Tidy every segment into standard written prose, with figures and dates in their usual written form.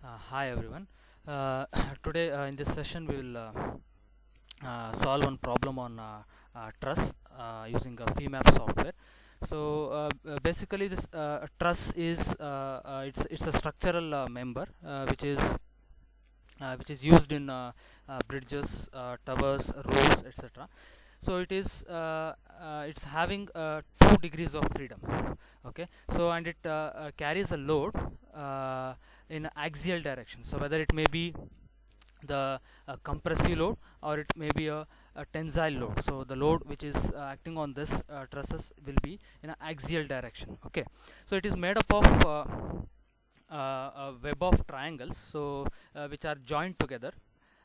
Hi everyone. Today in this session we will solve one problem on truss using a FEMAP software. So basically this truss is it's a structural member which is used in bridges, towers, roads, etc. So it's having 2 degrees of freedom. Okay, so and it carries a load in axial direction. So whether it may be the compressive load or it may be a tensile load. So the load which is acting on this trusses will be in an axial direction. Okay, so it is made up of a web of triangles, so which are joined together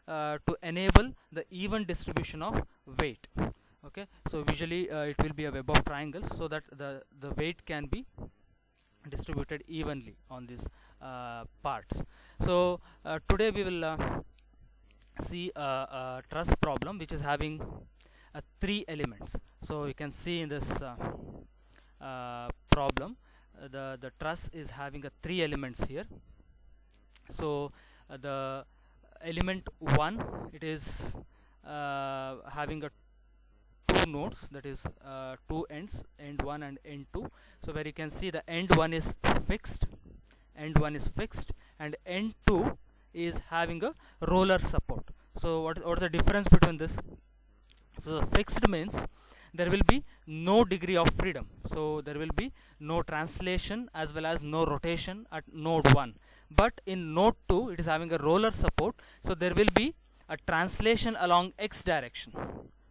to enable the even distribution of weight. Okay, so visually it will be a web of triangles so that the weight can be distributed evenly on these parts. So today we will see a truss problem which is having 3 elements. So you can see in this problem the truss is having 3 elements here. So the element 1, it is having a 2 nodes, that is 2 ends, end 1 and end 2. So where you can see the end 1 is fixed, and end 2 is having a roller support. So what is the difference between this? So the fixed means there will be no degree of freedom, so there will be no translation as well as no rotation at node 1. But in node 2 it is having a roller support, so there will be a translation along x direction.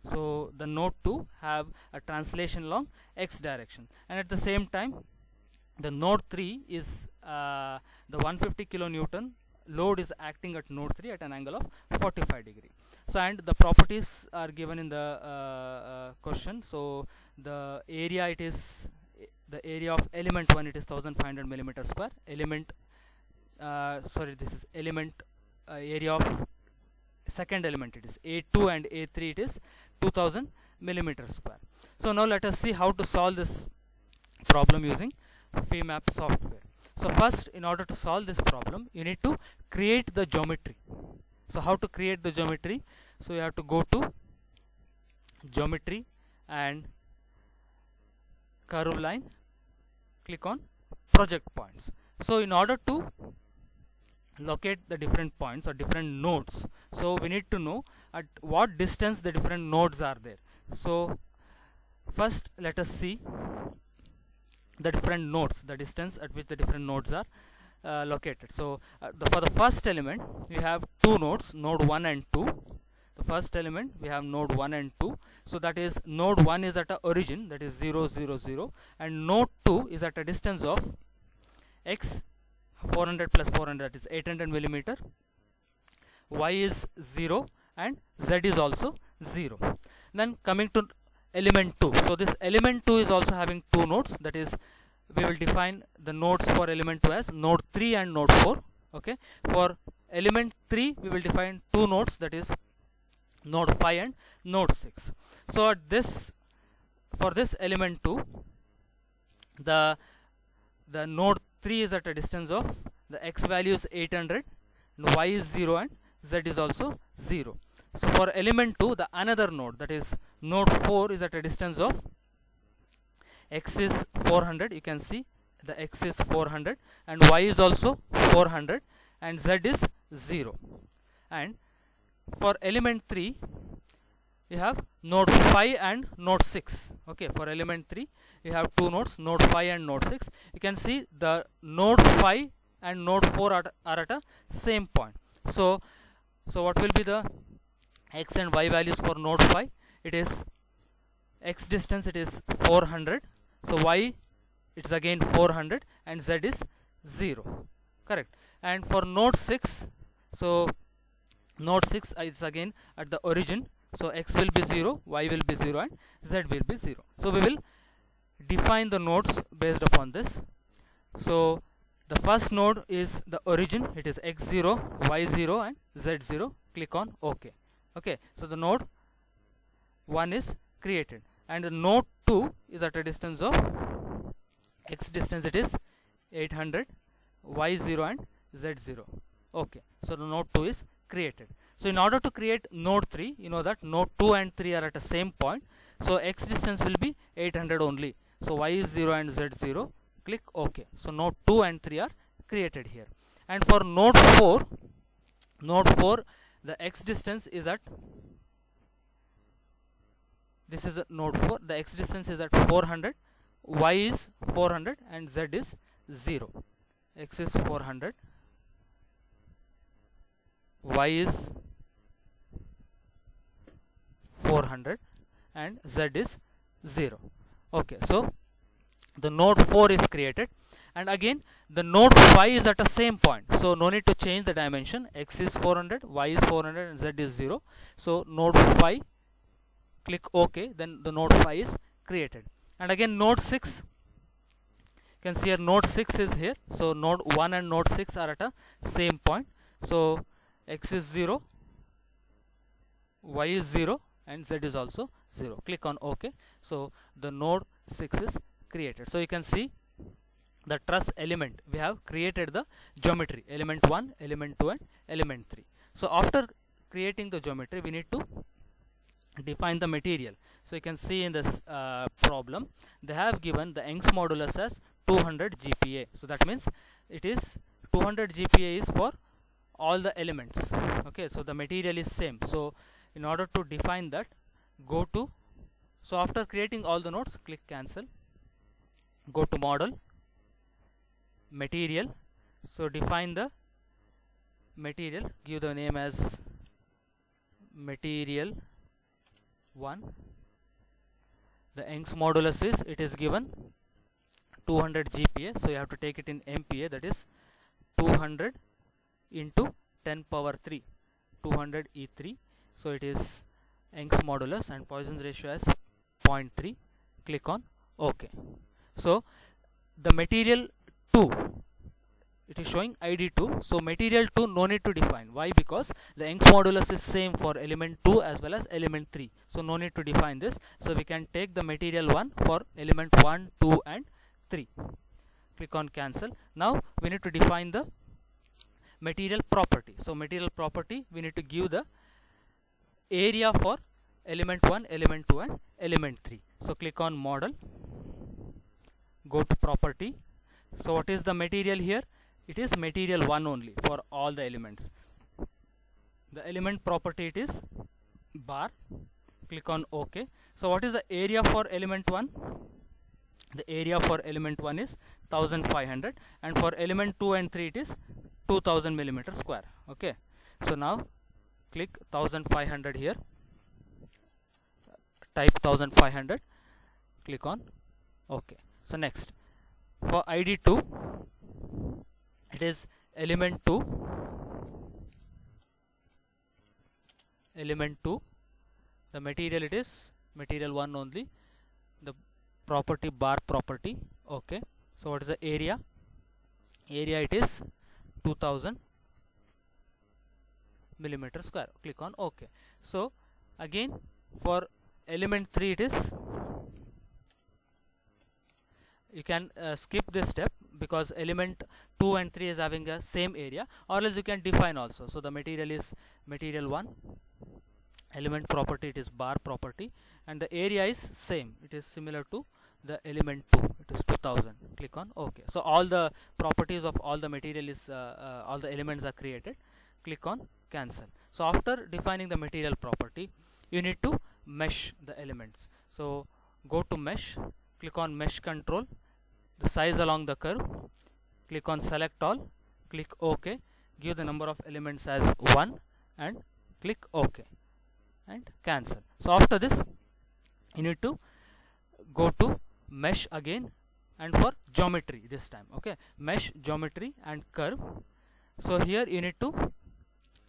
So the node 2 have a translation along x direction, and at the same time the node 3 is the 150 kilonewton load is acting at node 3 at an angle of 45 degree. So and the properties are given in the question. So the area, it is the area of element 1, it is 1500 millimeter square. Element this is element area of second element, it is A2 and A3, it is 2000 millimeter square. So now let us see how to solve this problem using FEMAP software. So first, in order to solve this problem, you need to create the geometry. So how to create the geometry? So you have to go to geometry and curve line, click on project points. So in order to locate the different points or different nodes, so we need to know at what distance the different nodes are there. So first let us see the different nodes, the distance at which the different nodes are located. So for the first element we have 2 nodes, node 1 and 2. The first element we have node 1 and 2. So that is node 1 is at a origin, that is 0 0 0, and node 2 is at a distance of x 400 plus 400, that is 800 millimeter, y is 0 and z is also 0. Then coming to element 2, so this element 2 is also having 2 nodes, that is we will define the nodes for element 2 as node 3 and node 4. Okay, for element 3 we will define 2 nodes, that is node 5 and node 6. So at this, for this element 2, the node 3 is at a distance of, the x value is 800, y is 0 and z is also 0. So for element 2, the another node, that is node 4, is at a distance of, x is 400, you can see the x is 400 and y is also 400 and z is 0. And for element 3 you have node 5 and node 6. Okay, for element 3 you have 2 nodes, node 5 and node 6. You can see the node 5 and node 4 are at a same point. So what will be the x and y values for node 5? It is x distance, it is 400, so y it's again 400 and z is 0, correct. And for node 6, so node 6 is again at the origin, so x will be 0, y will be 0 and z will be 0. So we will define the nodes based upon this. So the first node is the origin, it is x0, y0 and z0. Click on OK. Okay, so the node 1 is created, and the node 2 is at a distance of, x distance it is 800, y0 and z0. Okay, so the node 2 is created. So in order to create node 3, you know that node 2 and 3 are at the same point, so x distance will be 800 only. So y is 0 and z 0. Click OK. So node 2 and 3 are created here. And for node 4, the x distance is at, this is a node 4, the x distance is at 400, y is 400 and z is 0. X is 400, y is 400 and z is 0. Okay, so the node 4 is created, and again the node 5 is at the same point, so no need to change the dimension. X is 400, y is 400 and z is 0. So node 5, click OK, then the node 5 is created. And again node 6, you can see here node 6 is here, so node 1 and node 6 are at a same point. So x is 0, y is 0 and z is also 0. Click on OK. So the node 6 is created. So you can see the truss element, we have created the geometry, element 1, element 2 and element 3. So after creating the geometry, we need to define the material. So you can see in this problem, they have given the Young's modulus as 200 GPa. So that means it is 200 GPa is for all the elements. Okay, so the material is same. So in order to define that, go to, so after creating all the nodes, click cancel, go to model, material. So define the material, give the name as material 1. The Young's modulus is, it is given 200 GPa, so you have to take it in MPa, that is 200 into 10 power 3, 200 E3. So it is Young's modulus and Poisson's ratio as 0.3. Click on OK. So the material 2, it is showing ID2. So material 2 no need to define. Why? Because the Young's modulus is same for element 2 as well as element 3. So no need to define this. So we can take the material 1 for element 1, 2 and 3. Click on cancel. Now we need to define the material property. So material property, we need to give the area for element 1, element 2 and element 3. So click on model, go to property. So what is the material here? It is material 1 only for all the elements. The element property, it is bar. Click on OK. So what is the area for element 1? The area for element 1 is 1500, and for element 2 and 3 it is 2000 millimeter square. Okay, so now click 1500 here, type 1500, click on OK. So next, for ID2, it is element 2, the material, it is material 1 only, the property bar property. Okay, so what is the area? Area, it is 2000 millimeter square. Click on OK. So again for element 3, it is, you can skip this step because element 2 and 3 is having a same area, or else you can define also. So the material is material 1, element property, it is bar property, and the area is same, it is similar to the element 2, it is 2000. Click on OK. So all the properties of all the material is all the elements are created. Click on cancel. So after defining the material property, you need to mesh the elements. So go to mesh, click on mesh control, the size along the curve, click on select all, click OK, give the number of elements as 1 and click OK and cancel. So after this, you need to go to mesh again, and for geometry this time. Okay, mesh, geometry and curve. So here you need to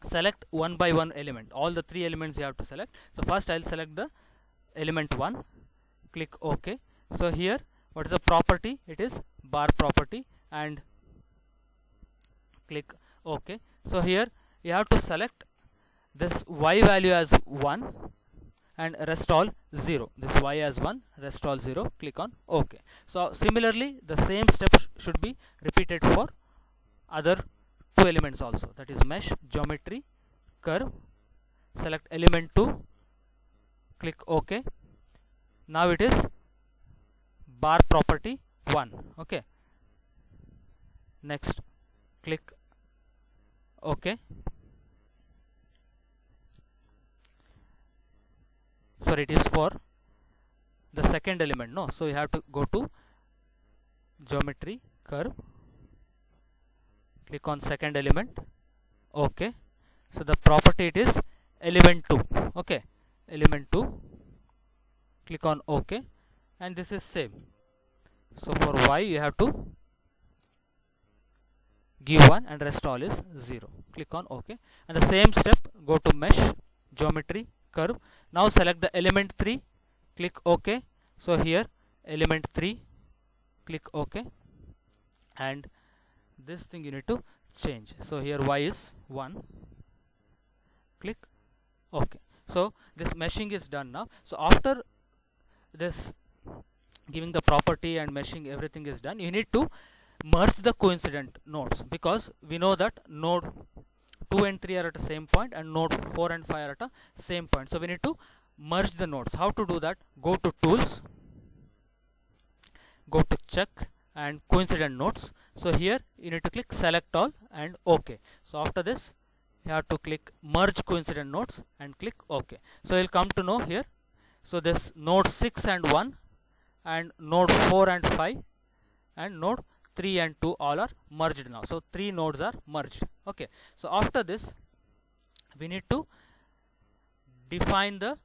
select one by one element, all the 3 elements you have to select. So first I'll select the element 1, click OK. So here what is the property? It is bar property, and click OK. So here you have to select this y value as 1 and rest all 0. This y as 1, rest all 0. Click on OK. So similarly the same step should be repeated for other two elements also, that is mesh, geometry, curve. Select element 2, click OK. Now it is bar property 1. Okay, next click OK. Sorry, it is for the second element, no, so you have to go to geometry, curve, click on second element. Okay, so the property it is element 2. Okay, element 2, click on OK, and this is same. So for y you have to give 1 and rest all is 0. Click on OK, and the same step, go to mesh, geometry, curve. Now select the element 3, click OK. So here element 3, click OK, and this thing you need to change. So here y is 1, click OK. So this meshing is done now. So after this giving the property and meshing, everything is done, you need to merge the coincident nodes, because we know that node 2 and 3 are at the same point and node 4 and 5 are at the same point. So we need to merge the nodes. How to do that? Go to tools, go to check and coincident nodes. So here you need to click select all and OK. So after this you have to click merge coincident nodes and click OK. So you'll come to know here. So this node 6 and 1 and node 4 and 5 and node 3 and 2 all are merged now. So 3 nodes are merged. Okay, so after this we need to define the,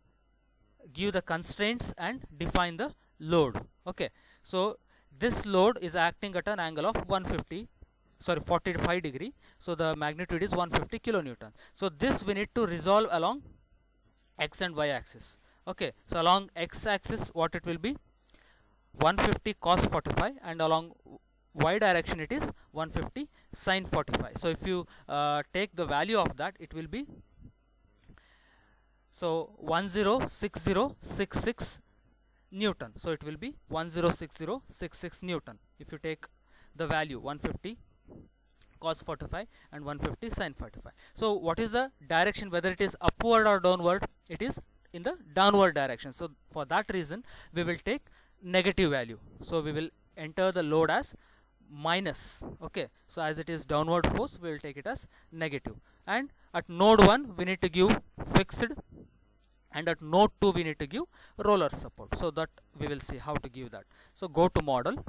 give the constraints and define the load. Okay, so this load is acting at an angle of 45 degree. So the magnitude is 150 kilonewton. So this we need to resolve along x and y axis. Okay, so along x axis what it will be, 150 cos 45, and along y direction it is 150 sin 45. So if you take the value of that, it will be, so 106066 Newton. So it will be 106066 Newton if you take the value 150 cos 45 and 150 sin 45. So what is the direction, whether it is upward or downward? It is in the downward direction. So for that reason we will take negative value. So we will enter the load as minus. Okay, so as it is downward force, we will take it as negative. And at node 1 we need to give fixed, and at node 2 we need to give roller support. So that we will see how to give that. So go to model,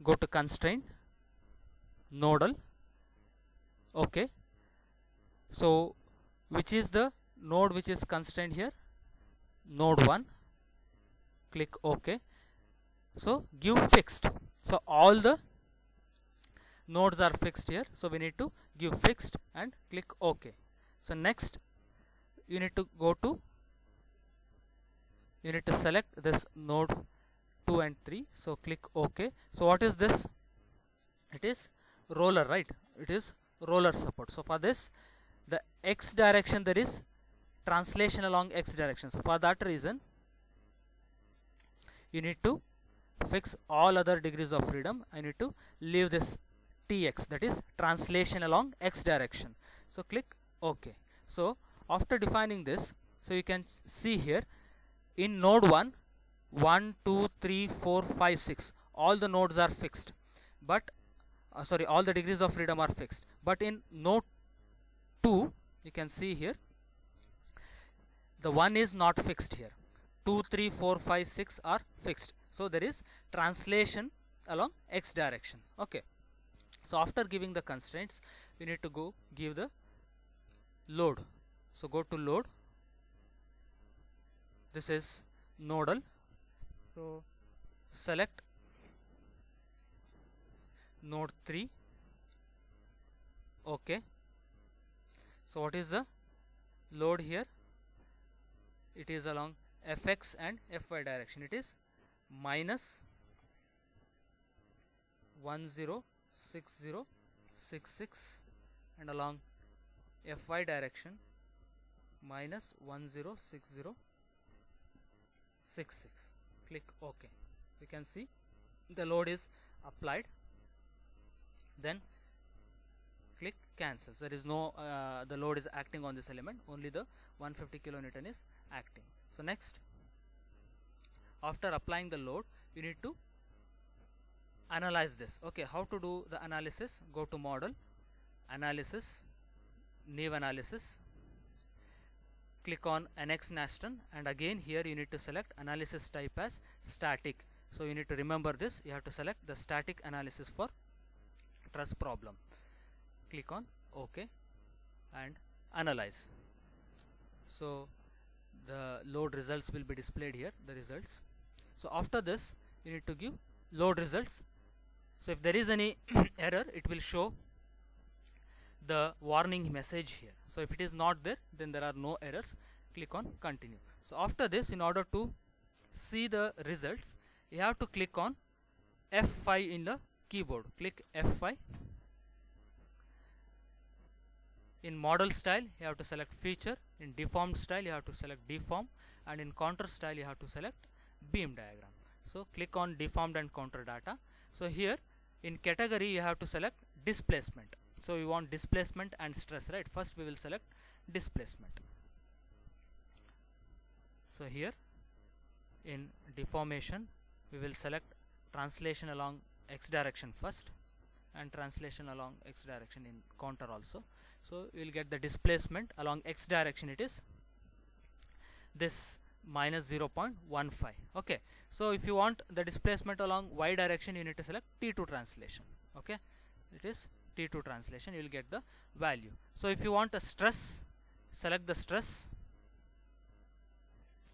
go to constraint, nodal. Okay, so which is the node which is constrained here? Node 1. Click OK. So give fixed. So all the nodes are fixed here. So we need to give fixed and click OK. So next you need to go to, you need to select this node 2 and 3. So click OK. So what is this? It is roller, right? It is roller support. So for this, the x direction, there is translation along x direction. So for that reason you need to fix all other degrees of freedom. I need to leave this tx, that is translation along x direction. So click OK. So after defining this, so you can see here in node 1, 1 2 3 4 5 6 all the nodes are fixed, but sorry, all the degrees of freedom are fixed. But in node 2 you can see here the 1 is not fixed here. 2 3 4 5 6 are fixed. So there is translation along x direction. Okay, so after giving the constraints, we need to go give the load. So go to load, this is nodal. So select node 3. Okay, so what is the load here? It is along fx and fy direction. It is minus 106066, and along fy direction minus 106066. Click OK. You can see the load is applied. Then click cancel. There is no the load is acting on this element, only the 150 kilonewton is acting. So next, after applying the load, you need to analyze this. Okay, how to do the analysis? Go to model, analysis, Neve analysis, click on NX Nastran, and again here you need to select analysis type as static. So you need to remember this, you have to select the static analysis for truss problem. Click on OK and analyze. So the load results will be displayed here, the results. So after this you need to give load results. So if there is any error, it will show the warning message here. So if it is not there, then there are no errors. Click on continue. So after this, in order to see the results, you have to click on F5 in the keyboard. Click F5. In model style, you have to select feature. In deformed style, you have to select deform, and in contour style, you have to select beam diagram. So click on deformed and contour data. So here in category, you have to select displacement. So we want displacement and stress, right? First we will select displacement. So here in deformation, we will select translation along x direction first, and translation along x direction in contour also. So we will get the displacement along x direction, it is this minus 0.15. Okay, so if you want the displacement along y direction, you need to select T2 translation. Okay, it is T2 translation, you will get the value. So if you want a stress, select the stress,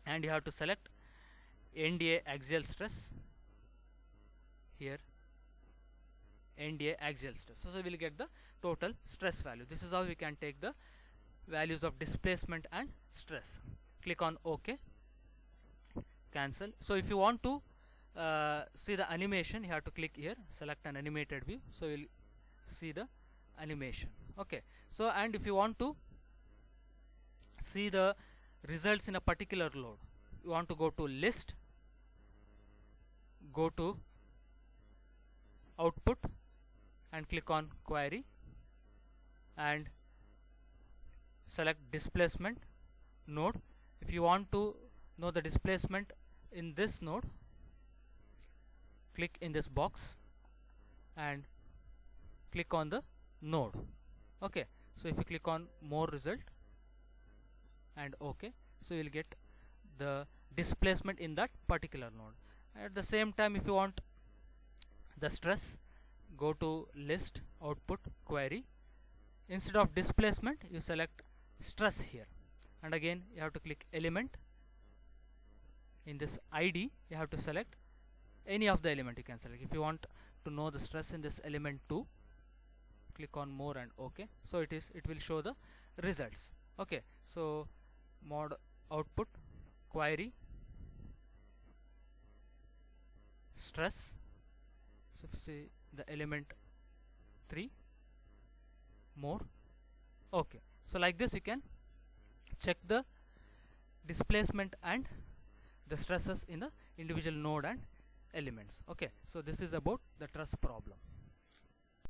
and you have to select NDA axial stress here, NDA axial stress. So we will get the total stress value. This is how we can take the values of displacement and stress. Click on OK, cancel. So if you want to see the animation, you have to click here, select an animated view. So we'll see the animation. Okay, so and if you want to see the results in a particular load, you want to go to list, go to output and click on query and select displacement node. If you want to know the displacement in this node, click in this box and click on the node. Okay, so if you click on more result and OK, so you will get the displacement in that particular node. At the same time, if you want the stress, go to list, output, query. Instead of displacement, you select stress here, and again you have to click element. In this ID, you have to select any of the element you can select. If you want to know the stress in this element 2, click on more and OK. So it will show the results. Okay, so mod output, query, stress. So see the element 3, more. Okay, so like this you can check the displacement and the stresses in the individual node and elements. Okay, so this is about the truss problem.